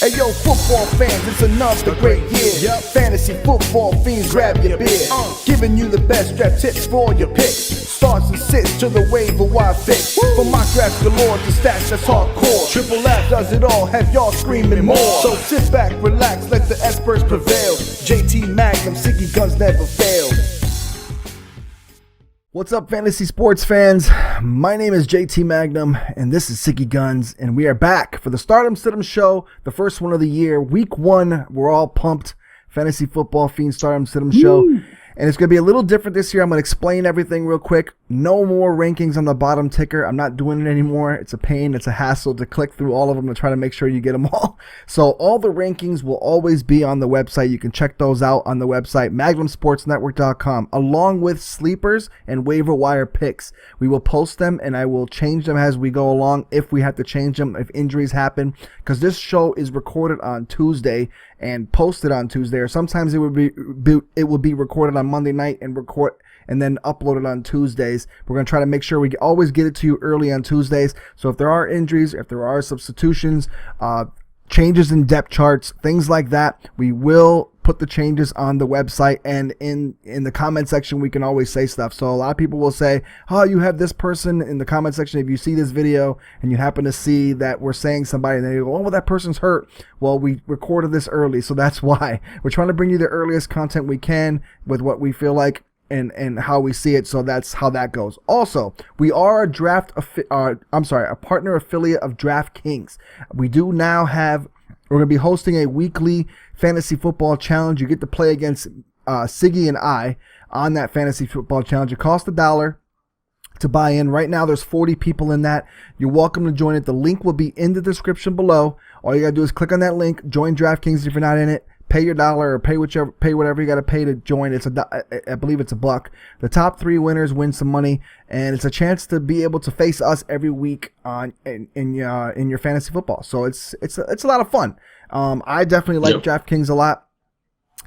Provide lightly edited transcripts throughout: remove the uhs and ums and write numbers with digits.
Hey yo, football fans, it's another great year. Fantasy football fiends, grab your beer. Giving you the best draft tips for all your picks. Starts and sits to the waiver wire fix. From mock drafts galore to stats that's hardcore. Triple F does it all, have y'all screaming more. So sit back, relax, let the experts prevail. JT Magnum, Siggy Guns never fail. What's up, fantasy sports fans? My name is JT Magnum, and this is Siggy Guns, and we are back for the Stardom Stidham Show, the first one of the year. Week 1, we're all pumped. Fantasy Football Fiend Stardom Stidham Show. And it's going to be a little different this year. I'm going to explain everything real quick. No more rankings on the bottom ticker. I'm not doing it anymore. It's a pain. It's a hassle to click through all of them to try to make sure you get them all. So all the rankings will always be on the website. You can check those out on the website, magnumsportsnetwork.com, along with sleepers and waiver wire picks. We will post them, and I will change them as we go along if we have to change them, if injuries happen, because this show is recorded on Tuesday and posted on Tuesday, or sometimes it will be recorded on Monday night and then uploaded on Tuesdays. We're going to try to make sure we always get it to you early on Tuesdays. So if there are injuries, if there are substitutions, changes in depth charts, things like that, we will put the changes on the website, and in the comment section we can always say stuff. So a lot of people will say, oh, you have this person in the comment section. If you see this video and you happen to see that we're saying somebody, and they go, oh, well, that person's hurt. Well, we recorded this early, so that's why. We're trying to bring you the earliest content we can with what we feel like and how we see it, so that's how that goes. Also, we are a partner affiliate of DraftKings. We do now have, we're going to be hosting a weekly fantasy football challenge. You get to play against Siggy and I on that fantasy football challenge. It costs $1 to buy in. Right now, there's 40 people in that. You're welcome to join it. The link will be in the description below. All you got to do is click on that link, join DraftKings if you're not in it. Pay your $1 or pay whatever you got to pay to join. I believe it's $1. The top 3 winners win some money, and it's a chance to be able to face us every week in your fantasy football. So it's a lot of fun. I definitely like DraftKings a lot.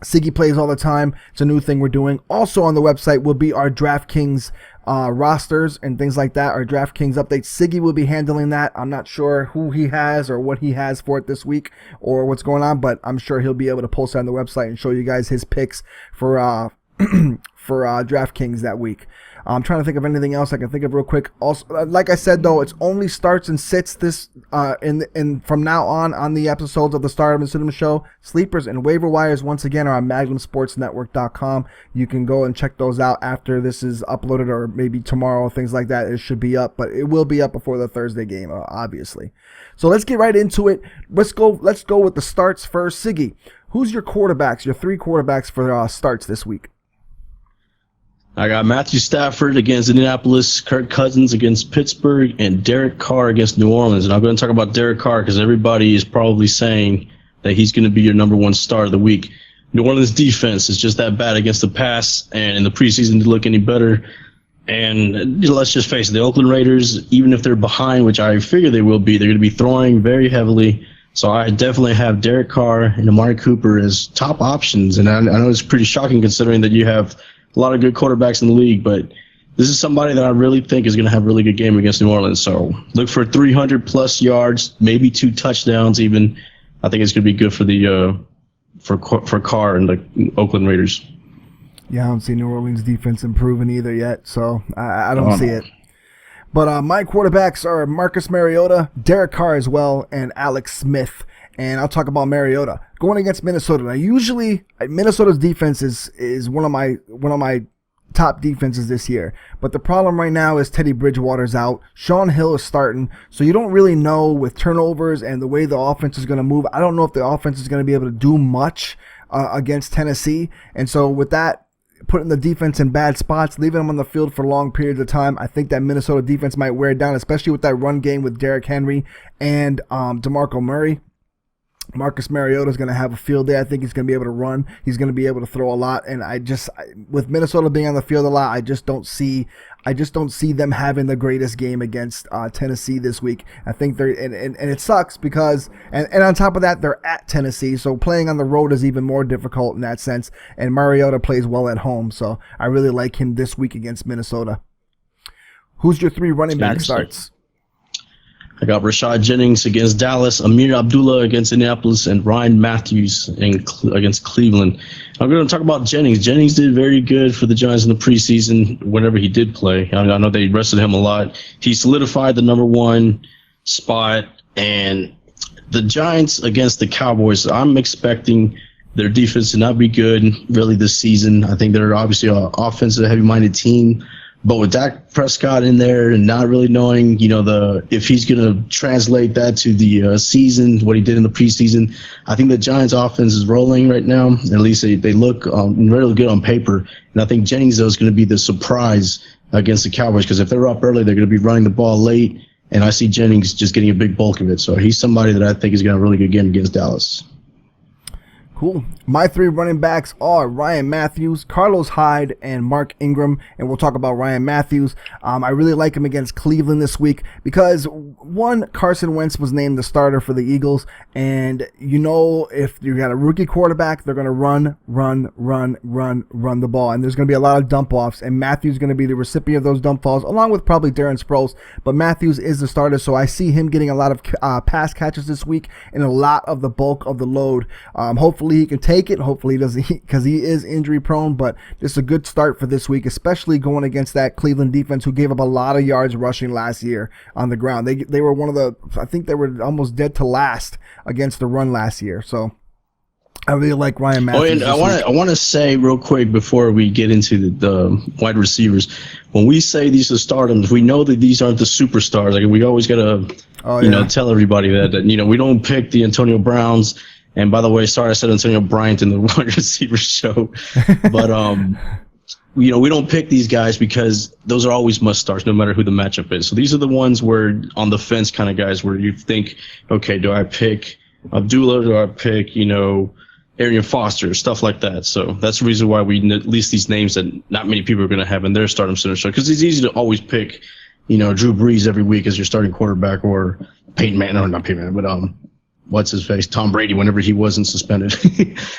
Siggy plays all the time. It's a new thing we're doing. Also on the website will be our DraftKings rosters and things like that, our DraftKings updates. Siggy will be handling that. I'm not sure who he has or what he has for it this week or what's going on, but I'm sure he'll be able to post it on the website and show you guys his picks for DraftKings that week. I'm trying to think of anything else I can think of real quick. Also, like I said, though, it's only starts and sits this in from now on the episodes of the Stardom and Stidham Show. Sleepers and waiver wires, once again, are on magnumsportsnetwork.com. You can go and check those out after this is uploaded, or maybe tomorrow, things like that. It should be up, but it will be up before the Thursday game, obviously. So let's get right into it. Let's go with the starts first. Siggy, who's your quarterbacks, your 3 quarterbacks for starts this week? I got Matthew Stafford against Indianapolis, Kirk Cousins against Pittsburgh, and Derek Carr against New Orleans. And I'm going to talk about Derek Carr because everybody is probably saying that he's going to be your number 1 star of the week. New Orleans defense is just that bad against the pass, and in the preseason didn't look any better. And let's just face it, the Oakland Raiders, even if they're behind, which I figure they will be, they're going to be throwing very heavily. So I definitely have Derek Carr and Amari Cooper as top options. And I know it's pretty shocking considering that you have a lot of good quarterbacks in the league, but this is somebody that I really think is going to have a really good game against New Orleans. So look for 300-plus yards, maybe 2 touchdowns even. I think it's going to be good for the for Carr and the Oakland Raiders. Yeah, I don't see New Orleans defense improving either yet, so I don't see it. But my quarterbacks are Marcus Mariota, Derek Carr as well, and Alex Smith. And I'll talk about Mariota going against Minnesota. Now, usually Minnesota's defense is one of my top defenses this year. But the problem right now is Teddy Bridgewater's out. Sean Hill is starting. So you don't really know with turnovers and the way the offense is going to move. I don't know if the offense is going to be able to do much against Tennessee. And so with that, putting the defense in bad spots, leaving them on the field for long periods of time, I think that Minnesota defense might wear it down, especially with that run game with Derrick Henry and DeMarco Murray. Marcus Mariota is going to have a field day. I think he's going to be able to run. He's going to be able to throw a lot. And with Minnesota being on the field a lot, I just don't see them having the greatest game against Tennessee this week. I think they're and it sucks because and on top of that, they're at Tennessee, so playing on the road is even more difficult in that sense. And Mariota plays well at home, so I really like him this week against Minnesota. Who's your 3 running back starts? I got Rashad Jennings against Dallas, Amir Abdullah against Indianapolis, and Ryan Matthews against Cleveland. I'm going to talk about Jennings. Jennings did very good for the Giants in the preseason whenever he did play. I know they rested him a lot. He solidified the number one spot, and the Giants against the Cowboys, I'm expecting their defense to not be good really this season. I think they're obviously an offensive heavy-minded team. But with Dak Prescott in there and not really knowing, if he's going to translate that to the season, what he did in the preseason, I think the Giants' offense is rolling right now. At least they look really good on paper. And I think Jennings, though, is going to be the surprise against the Cowboys because if they're up early, they're going to be running the ball late. And I see Jennings just getting a big bulk of it. So he's somebody that I think is going to have a really good game against Dallas. Cool. My 3 running backs are Ryan Matthews, Carlos Hyde, and Mark Ingram. And we'll talk about Ryan Matthews. I really like him against Cleveland this week because, one, Carson Wentz was named the starter for the Eagles. And if you got a rookie quarterback, they're going to run the ball. And there's going to be a lot of dump offs. And Matthews is going to be the recipient of those dump offs, along with probably Darren Sproles. But Matthews is the starter, so I see him getting a lot of pass catches this week and a lot of the bulk of the load. Hopefully he can take it. Hopefully he doesn't, because he is injury prone, but this is a good start for this week, especially going against that Cleveland defense who gave up a lot of yards rushing last year on the ground. They were I think they were almost dead to last against the run last year. So I really like Ryan Matthews. And I want to say real quick before we get into the wide receivers, when we say these are stardoms, we know that these aren't the superstars. Like we always got to, tell everybody that, we don't pick the Antonio Browns. And by the way, sorry I said Antonio Bryant in the wide receiver show, but we don't pick these guys because those are always must starts, no matter who the matchup is. So these are the ones where on the fence kind of guys where you think, okay, do I pick Abdullah? Do I pick Arian Foster, stuff like that. So that's the reason why we list these names that not many people are going to have in their stardom center show because it's easy to always pick, Drew Brees every week as your starting quarterback or Peyton Manning, or not Peyton Manning, but what's his face, Tom Brady, whenever he wasn't suspended.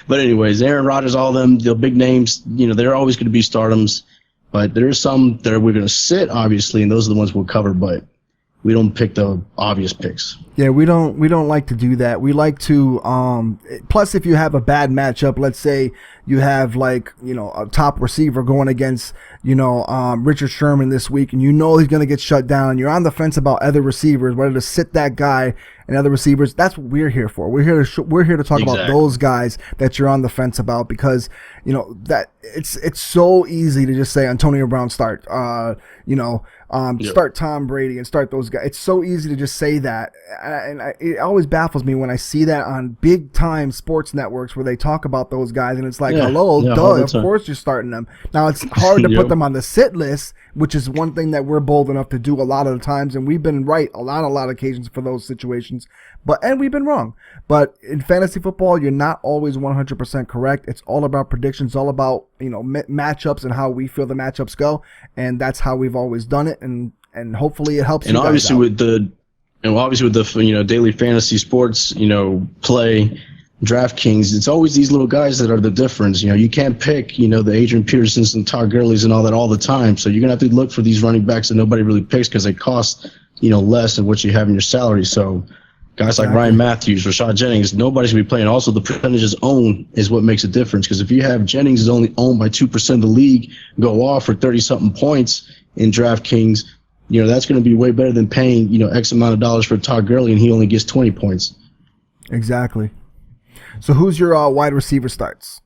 But anyways, Aaron Rodgers, all them, the big names, they're always going to be stardoms. But there are some that we're going to sit, obviously, and those are the ones we'll cover. But we don't pick the obvious picks. Yeah, we don't like to do that. We like to plus if you have a bad matchup, let's say you have a top receiver going against Richard Sherman this week, and he's going to get shut down. You're on the fence about other receivers, whether to sit that guy and other receivers. That's what we're here for. We're here to talk about those guys that you're on the fence about because that it's so easy to just say Antonio Brown start, start Tom Brady and start those guys. It's so easy to just say that, and it always baffles me when I see that on big time sports networks where they talk about those guys, and it's like, of course you're starting them. Now it's hard to put them on the sit list, which is one thing that we're bold enough to do a lot of the times, and we've been right a lot of occasions for those situations, and we've been wrong. But in fantasy football, you're not always 100% correct. It's all about predictions, all about matchups and how we feel the matchups go, and that's how we've always done it, and hopefully it helps. And you obviously guys with the daily fantasy sports play DraftKings, it's always these little guys that are the difference. You can't pick the Adrian Petersons and Todd Gurley's and all that all the time. So you're gonna have to look for these running backs that nobody really picks because they cost less than what you have in your salary. So guys like Ryan Matthews, Rashad Jennings, nobody's going to be playing. Also, the percentages owned is what makes a difference. Because if you have Jennings is only owned by 2% of the league, go off for 30-something points in DraftKings, that's going to be way better than paying, X amount of dollars for Todd Gurley and he only gets 20 points. Exactly. So who's your wide receiver starts?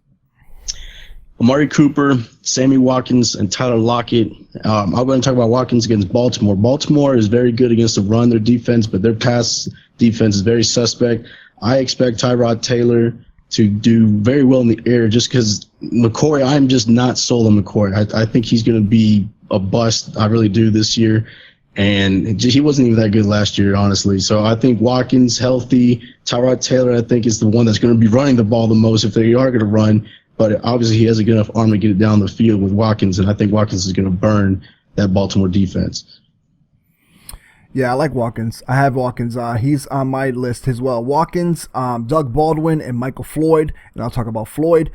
Amari Cooper, Sammy Watkins, and Tyler Lockett. I'm going to talk about Watkins against Baltimore. Baltimore is very good against the run, their defense, but their pass defense is very suspect. I expect Tyrod Taylor to do very well in the air just because McCoy, I'm just not sold on McCoy. I think he's going to be a bust. I really do this year. And he wasn't even that good last year, honestly. So I think Watkins, healthy. Tyrod Taylor, I think, is the one that's going to be running the ball the most if they are going to run. But obviously he has a good enough arm to get it down the field with Watkins, and I think Watkins is going to burn that Baltimore defense. Yeah, I like Watkins. I have Watkins. He's on my list as well. Watkins, Doug Baldwin, and Michael Floyd, and I'll talk about Floyd.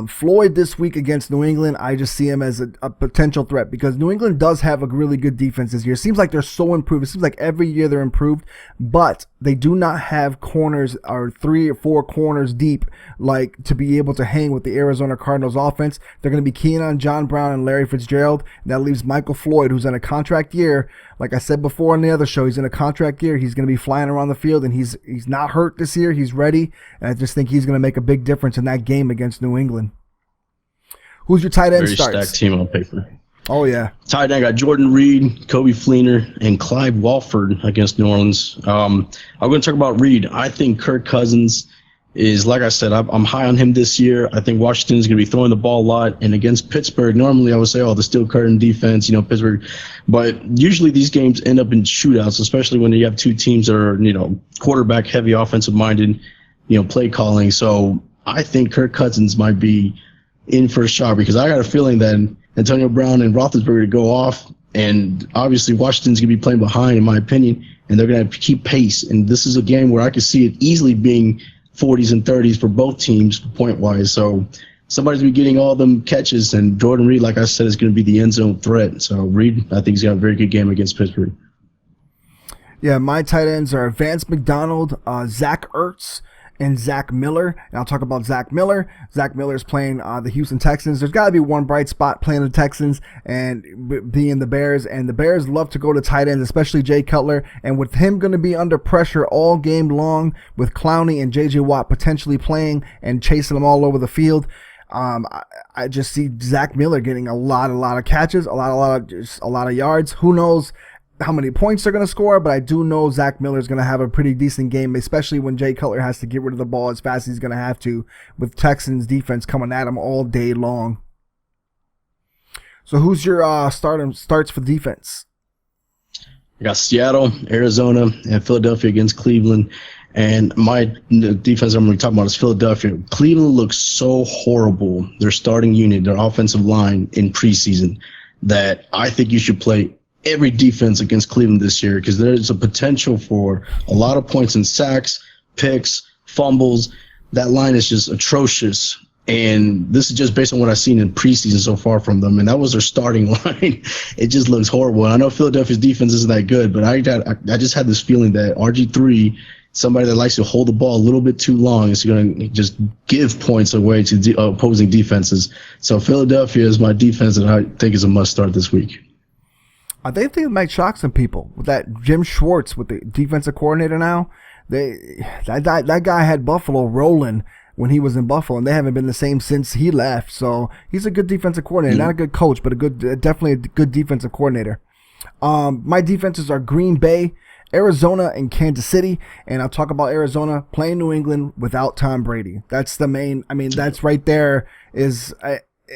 Floyd this week against New England, I just see him as a potential threat because New England does have a really good defense this year. It seems like they're so improved. It seems like every year they're improved, but they do not have corners or 3 or 4 corners deep like to be able to hang with the Arizona Cardinals offense. They're going to be keying on John Brown and Larry Fitzgerald. And that leaves Michael Floyd, who's in a contract year. Like I said before in the other show, he's in a contract year. He's going to be flying around the field, and he's not hurt this year. He's ready, and I just think he's going to make a big difference in that game against New England. Who's your tight end starts? Very stacked team on paper. Oh, yeah. Tight end, I got Jordan Reed, Kobe Fleener, and Clive Walford against New Orleans. I'm going to talk about Reed. I think Kirk Cousins is, like I said, I'm high on him this year. I think Washington's going to be throwing the ball a lot. And against Pittsburgh, normally I would say, the steel curtain defense, Pittsburgh. But usually these games end up in shootouts, especially when you have two teams that are, quarterback heavy, offensive minded, play calling. So I think Kirk Cousins might be in for a shot because I got a feeling that Antonio Brown and Roethlisberger go off. And obviously Washington's going to be playing behind, in my opinion, and they're going to keep pace. And this is a game where I could see it easily being 40s and 30s for both teams point-wise. So somebody's going to be getting all them catches, and Jordan Reed, like I said, is going to be the end zone threat. So Reed, I think he's got a very good game against Pittsburgh. Yeah, my tight ends are Vance McDonald, Zach Ertz, and Zach Miller. And I'll talk about Zach Miller. Zach Miller is playing the Houston Texans. There's got to be one bright spot playing the Texans and being the Bears. And the Bears love to go to tight ends, especially Jay Cutler. And with him going to be under pressure all game long, with Clowney and J.J. Watt potentially playing and chasing them all over the field, I just see Zach Miller getting a lot of catches, a lot of yards. Who knows how many points they're going to score, but I do know Zach Miller is going to have a pretty decent game, especially when Jay Cutler has to get rid of the ball as fast as he's going to have to, with Texans defense coming at him all day long. So who's your starts for defense? I got Seattle, Arizona, and Philadelphia against Cleveland. And my defense I'm going to talk about is Philadelphia. Cleveland looks so horrible, their starting unit, their offensive line in preseason, that I think you should play every defense against Cleveland this year because there's a potential for a lot of points in sacks, picks, fumbles. That line is just atrocious. And this is just based on what I've seen in preseason so far from them. And that was their starting line. It just looks horrible. And I know Philadelphia's defense isn't that good, but I just had this feeling that RG3, somebody that likes to hold the ball a little bit too long, is going to just give points away to opposing defenses. So Philadelphia is my defense that I think is a must start this week. I think it might shock some people with that Jim Schwartz with the defensive coordinator now. That guy had Buffalo rolling when he was in Buffalo, and they haven't been the same since he left. So he's a good defensive coordinator, not a good coach, but definitely a good defensive coordinator. My defenses are Green Bay, Arizona, and Kansas City, and I'll talk about Arizona playing New England without Tom Brady. That's the main. I mean, that's right there is.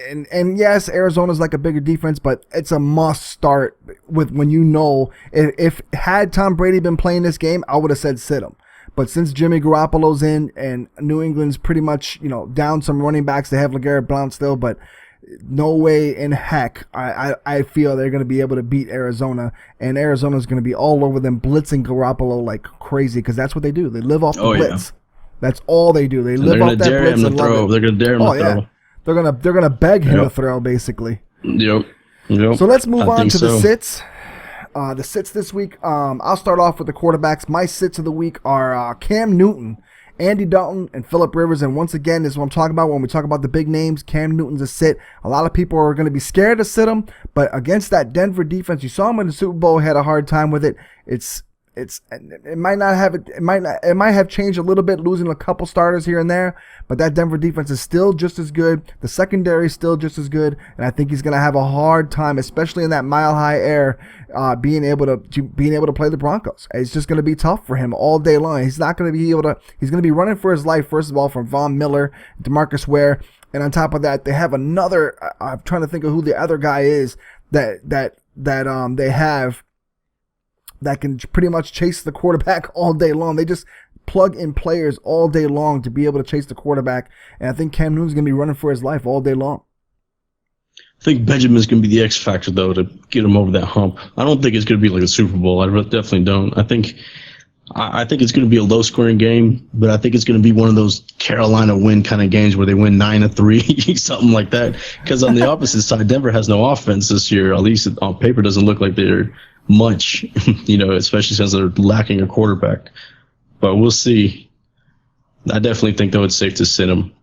And yes, Arizona's like a bigger defense, but it's a must start with when if had Tom Brady been playing this game, I would have said sit him. But since Jimmy Garoppolo's in and New England's pretty much, down some running backs, they have LeGarrette Blount still, but no way in heck I feel they're going to be able to beat Arizona, and Arizona's going to be all over them, blitzing Garoppolo like crazy because that's what they do. They live off the blitz. Yeah. That's all they do. They live off that blitz and love it. They're going to dare him to throw. They're gonna beg him to throw, basically. Yep. So let's move on to the sits. The sits this week. I'll start off with the quarterbacks. My sits of the week are Cam Newton, Andy Dalton, and Phillip Rivers. And once again, this is what I'm talking about when we talk about the big names. Cam Newton's a sit. A lot of people are going to be scared to sit him, but against that Denver defense, you saw him in the Super Bowl. Had a hard time with it. It might have changed a little bit, losing a couple starters here and there, but that Denver defense is still just as good. The secondary is still just as good, and I think he's going to have a hard time, especially in that mile high air, being able to play the Broncos. It's just going to be tough for him all day long. He's not going to be able to. He's going to be running for his life first of all from Von Miller, DeMarcus Ware, and on top of that, they have another. I'm trying to think of who the other guy is that they have that can pretty much chase the quarterback all day long. They just plug in players all day long to be able to chase the quarterback, and I think Cam Newton's going to be running for his life all day long. I think Benjamin's going to be the X factor, though, to get him over that hump. I don't think it's going to be like a Super Bowl. I definitely don't. I think I think it's going to be a low-scoring game, but I think it's going to be one of those Carolina win kind of games where they win 9-3, something like that. Because on the opposite side, Denver has no offense this year. At least on paper, doesn't look like they're much, especially since they're lacking a quarterback. But we'll see. I definitely think, though, it's safe to sit him.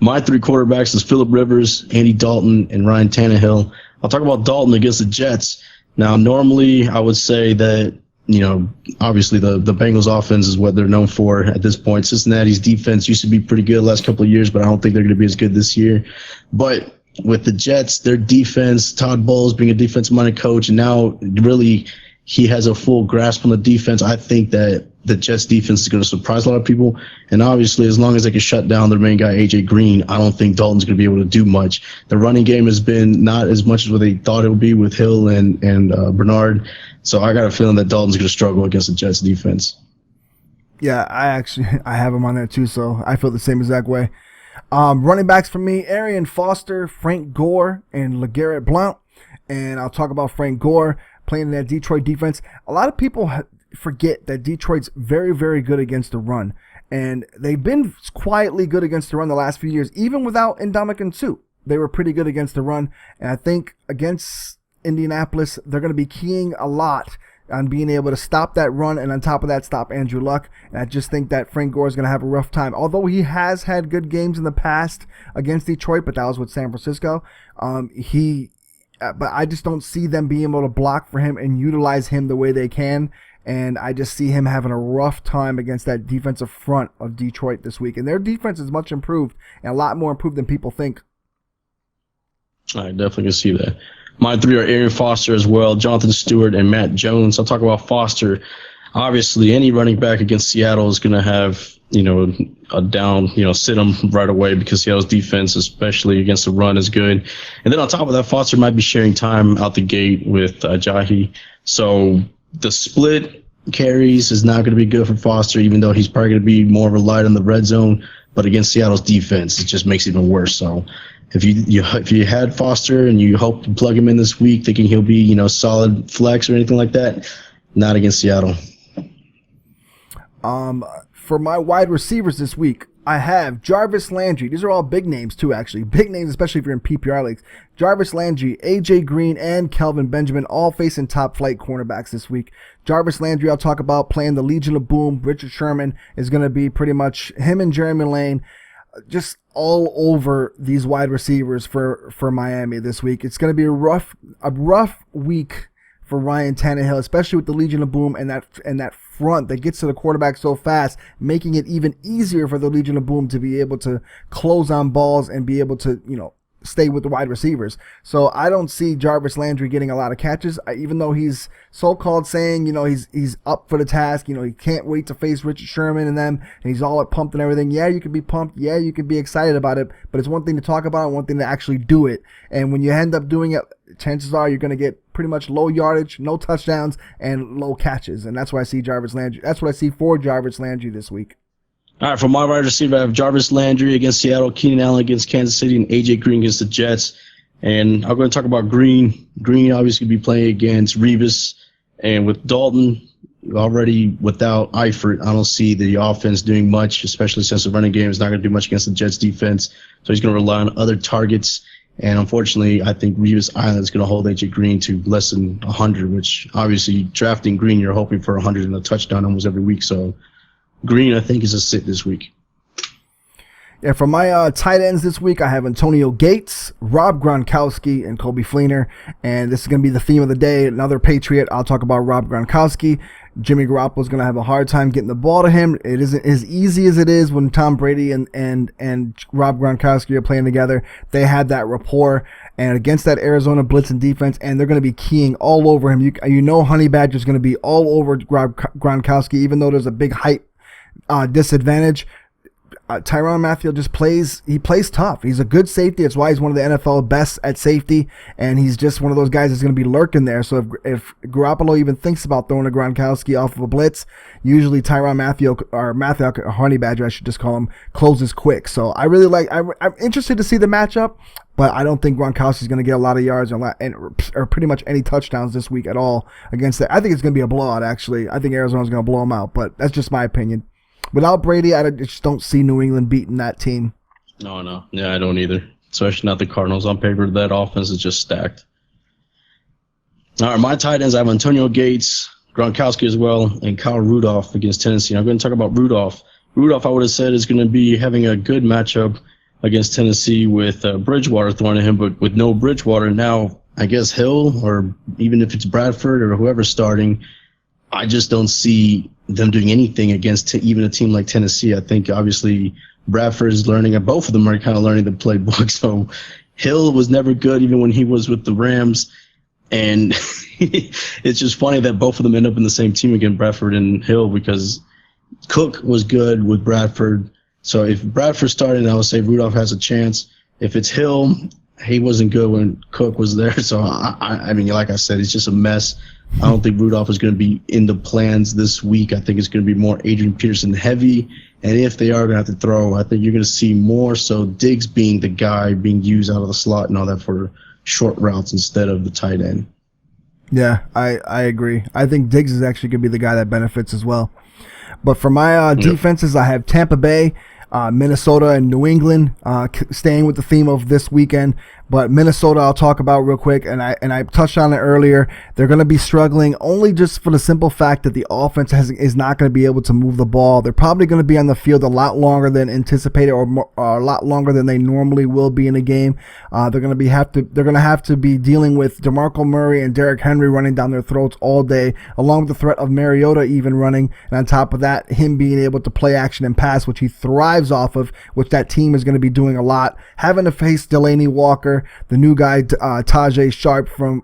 My 3 quarterbacks is Phillip Rivers, Andy Dalton, and Ryan Tannehill. I'll talk about Dalton against the Jets. Now, normally I would say that, obviously the Bengals offense is what they're known for at this point. Cincinnati's defense used to be pretty good the last couple of years, but I don't think they're going to be as good this year. But with the Jets, their defense, Todd Bowles being a defensive-minded coach, and now really he has a full grasp on the defense. I think that the Jets defense is going to surprise a lot of people. And obviously, as long as they can shut down their main guy, A.J. Green, I don't think Dalton's going to be able to do much. The running game has been not as much as what they thought it would be with Hill and Bernard. So I got a feeling that Dalton's going to struggle against the Jets defense. Yeah, I have him on there too, so I feel the same exact way. Running backs for me, Arian Foster, Frank Gore, and LeGarrette Blount. And I'll talk about Frank Gore playing in that Detroit defense. A lot of people forget that Detroit's very, very good against the run. And they've been quietly good against the run the last few years. Even without Ndamukong Suh, they were pretty good against the run. And I think against Indianapolis, they're going to be keying a lot on being able to stop that run, and on top of that, stop Andrew Luck. And I just think that Frank Gore is going to have a rough time. Although he has had good games in the past against Detroit, but that was with San Francisco. But I just don't see them being able to block for him and utilize him the way they can. And I just see him having a rough time against that defensive front of Detroit this week. And their defense is much improved, and a lot more improved than people think. I definitely can see that. My 3 are Arian Foster as well, Jonathan Stewart, and Matt Jones. I'll talk about Foster. Obviously, any running back against Seattle is going to have, a down, sit him right away because Seattle's defense, especially against the run, is good. And then on top of that, Foster might be sharing time out the gate with Jahi. So the split carries is not going to be good for Foster, even though he's probably going to be more relied on the red zone. But against Seattle's defense, it just makes it even worse. So if you had Foster and you hope to plug him in this week, thinking he'll be solid flex or anything like that, not against Seattle. For my wide receivers this week, I have Jarvis Landry. These are all big names too, actually. Big names, especially if you're in PPR leagues. Jarvis Landry, A.J. Green, and Kelvin Benjamin all facing top-flight cornerbacks this week. Jarvis Landry, I'll talk about playing the Legion of Boom. Richard Sherman is going to be pretty much him and Jeremy Lane just all over these wide receivers for Miami this week. It's going to be a rough week for Ryan Tannehill, especially with the Legion of Boom and that front that gets to the quarterback so fast, making it even easier for the Legion of Boom to be able to close on balls and be able to, stay with the wide receivers. So I don't see Jarvis Landry getting a lot of catches, even though he's so-called saying, he's up for the task. He can't wait to face Richard Sherman and them, and he's all pumped and everything. Yeah, you can be pumped. Yeah, you can be excited about it, but it's one thing to talk about and one thing to actually do it. And when you end up doing it, chances are you're going to get pretty much low yardage, no touchdowns, and low catches. And that's what I see Jarvis Landry. That's what I see for Jarvis Landry this week. All right, for my wide receiver, I have Jarvis Landry against Seattle, Keenan Allen against Kansas City, and A.J. Green against the Jets. And I'm going to talk about Green. Green obviously be playing against Revis. And with Dalton already without Eifert, I don't see the offense doing much, especially since the running game is not going to do much against the Jets defense. So he's going to rely on other targets. And unfortunately, I think Revis Island is going to hold A.J. Green to less than 100, which obviously drafting Green, you're hoping for 100 and a touchdown almost every week. So Green, I think, is a sit this week. Yeah, for my tight ends this week, I have Antonio Gates, Rob Gronkowski, and Coby Fleener. And this is going to be the theme of the day. Another Patriot. I'll talk about Rob Gronkowski. Jimmy Garoppolo is going to have a hard time getting the ball to him. It isn't as easy as it is when Tom Brady and Rob Gronkowski are playing together. They had that rapport. And against that Arizona blitzing defense, and they're going to be keying all over him. Honey Badger is going to be all over Gronkowski, even though there's a big height disadvantage. Tyrann Mathieu just plays tough. He's a good safety. That's why he's one of the NFL best at safety, and he's just one of those guys that's going to be lurking there. So if Garoppolo even thinks about throwing a Gronkowski off of a blitz, usually Tyrann Mathieu, or Honey Badger, I should just call him, closes quick. So I'm interested to see the matchup. But I don't think Gronkowski's going to get a lot of yards or pretty much any touchdowns this week at all against that. I think it's going to be a blowout, actually. I think Arizona's going to blow them out, but that's just my opinion. Without Brady, I just don't see New England beating that team. No. Yeah, I don't either. Especially not the Cardinals. On paper, that offense is just stacked. All right, my tight ends, I have Antonio Gates, Gronkowski as well, and Kyle Rudolph against Tennessee. I'm going to talk about Rudolph. Rudolph, I would have said, is going to be having a good matchup against Tennessee with Bridgewater throwing at him, but with no Bridgewater now, I guess Hill, or even if it's Bradford or whoever's starting, I just don't see them doing anything against even a team like Tennessee. I think obviously Bradford is learning, and both of them are kind of learning the playbook. So Hill was never good even when he was with the Rams, and it's just funny that both of them end up in the same team again, Bradford and Hill, because Cook was good with Bradford. So if Bradford started, I would say Rudolph has a chance. If it's Hill, he wasn't good when Cook was there. So, I mean, like I said, it's just a mess. I don't think Rudolph is going to be in the plans this week. I think it's going to be more Adrian Peterson heavy. And if they are going to have to throw, I think you're going to see more so Diggs being the guy being used out of the slot and all that for short routes instead of the tight end. Yeah, I agree. I think Diggs is actually going to be the guy that benefits as well. But for my defenses, I have Tampa Bay, Minnesota, and New England, staying with the theme of this weekend. But Minnesota, I'll talk about real quick, and I touched on it earlier. They're going to be struggling only just for the simple fact that the offense is not going to be able to move the ball. They're probably going to be on the field a lot longer than anticipated, or a lot longer than they normally will be in a game. They're going to have to be dealing with DeMarco Murray and Derrick Henry running down their throats all day, along with the threat of Mariota even running, and on top of that, him being able to play action and pass, which he thrives off of, which that team is going to be doing a lot. Having to face Delaney Walker, the new guy, Tajay Sharp from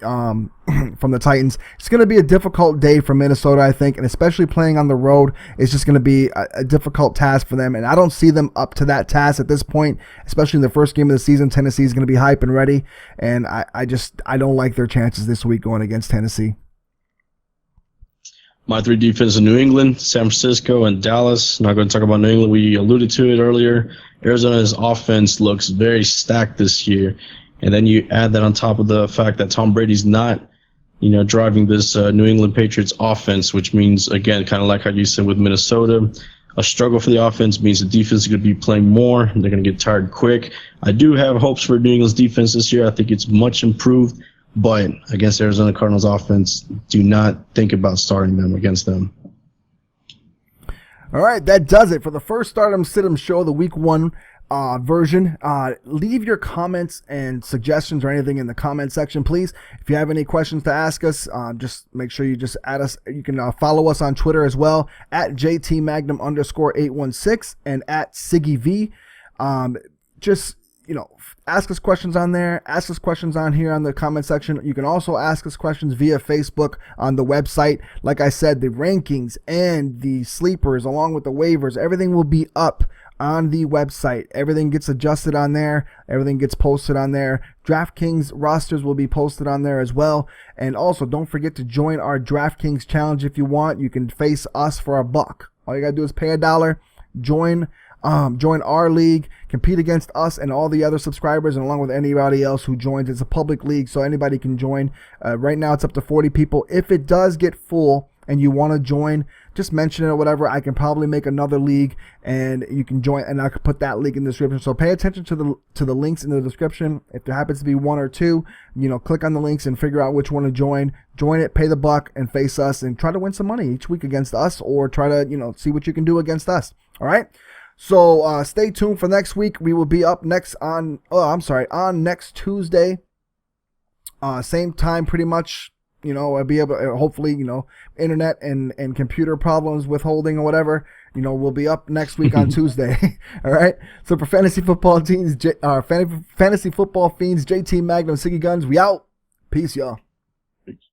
the Titans. It's going to be a difficult day for Minnesota, I think, and especially playing on the road is just going to be a difficult task for them, and I don't see them up to that task at this point, especially in the first game of the season. Tennessee is going to be hype and ready, and I don't like their chances this week going against Tennessee. My three defenses in New England, San Francisco, and Dallas. Not going to talk about New England. We alluded to it earlier. Arizona's offense looks very stacked this year. And then you add that on top of the fact that Tom Brady's not, driving this New England Patriots offense, which means, again, kind of like how you said with Minnesota, a struggle for the offense means the defense is going to be playing more. And they're going to get tired quick. I do have hopes for New England's defense this year. I think it's much improved. But against Arizona Cardinals offense, do not think about starting them against them. All right, that does it for the first Stardom Sit-'em show, the Week 1 version. Leave your comments and suggestions or anything in the comment section, please. If you have any questions to ask us, just make sure you just add us. You can follow us on Twitter as well, at JTMagnum_816 and at SiggyV. Ask us questions on there. Ask us questions on here on the comment section. You can also ask us questions via Facebook on the website. Like I said, the rankings and the sleepers along with the waivers, everything will be up on the website. Everything gets adjusted on there. Everything gets posted on there. DraftKings rosters will be posted on there as well. And also, don't forget to join our DraftKings challenge if you want. You can face us for $1. All you got to do is pay $1. Join our league, compete against us and all the other subscribers, and along with anybody else who joins. It's a public league, so anybody can join. Right now it's up to 40 people. If it does get full and you want to join, just mention it or whatever. I can probably make another league and you can join, and I can put that link in the description. So pay attention to the links in the description. If there happens to be one or two, click on the links and figure out which one to join. Join it, pay the $1, and face us and try to win some money each week against us, or try to, see what you can do against us. All right. So stay tuned for next week. We will be up next on next Tuesday. Same time pretty much. I'll be able to, hopefully, internet and computer problems withholding or whatever, we'll be up next week on Tuesday. All right. So for fantasy football teams, fantasy football fiends, JT Magnum, Siggy Guns, we out. Peace, y'all.